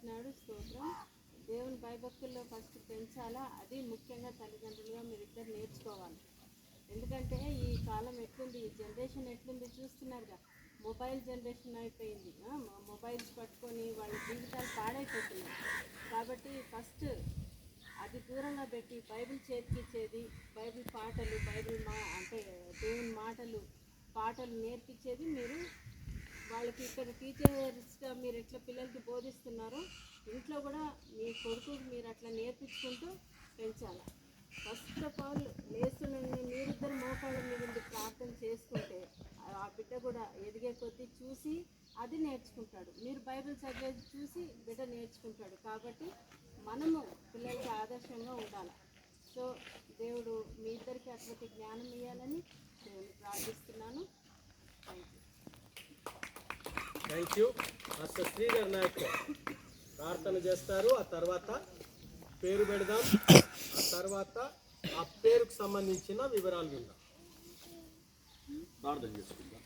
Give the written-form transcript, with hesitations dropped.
ఇచ్చినాడు. స్తోత్రం. దేవుని భయభక్తుల్లో ఫస్ట్ పెంచాలా, అది ముఖ్యంగా తల్లిదండ్రులుగా మీరిద్దరు నేర్చుకోవాలి. ఎందుకంటే ఈ కాలం ఎట్లుంది, ఈ జనరేషన్ ఎట్లుంది చూస్తున్నారుగా. మొబైల్ జనరేషన్ అయిపోయింది. మొబైల్స్ పట్టుకొని వాళ్ళ జీవితాలు పాడైపోతున్నాయి. కాబట్టి ఫస్ట్ అది దూరంగా పెట్టి బైబిల్ చేతికిచ్చేది, బైబిల్ పాటలు, అంటే దేవుని మాటలు, పాటలు నేర్పించేది మీరు వాళ్ళకి. ఇక్కడ టీచర్స్గా మీరు ఎట్లా పిల్లలకి బోధిస్తున్నారో ఇంట్లో కూడా మీ కొడుకుకి మీరు అట్లా నేర్పించుకుంటూ పెంచాలి. ఫస్ట్ ఆఫ్ ఆల్ లేస్తున్నది మీరిద్దరు మోకాళ్ళ మీద ప్రార్థన చేసుకుంటే ఆ బిడ్డ కూడా ఎదిగే కొద్దీ చూసి అది నేర్చుకుంటాడు. మీరు బైబిల్ చదివేది చూసి బిడ్డ నేర్చుకుంటాడు. కాబట్టి మనము పిల్లలకి ఆదర్శంగా ఉండాలి. సో దేవుడు మీ ఇద్దరికి అటువంటి జ్ఞానం ఇవ్వాలని నేను ప్రార్థిస్తున్నాను. Thank you. Master Sridhar Nayak ప్రార్థన చేస్తారు. ఆ తర్వాత పేరు పెడదాం. ఆ తర్వాత ఆ పేరుకు సంబంధించిన వివరాలు విందాం. ప్రార్థన చేసుకుందాం.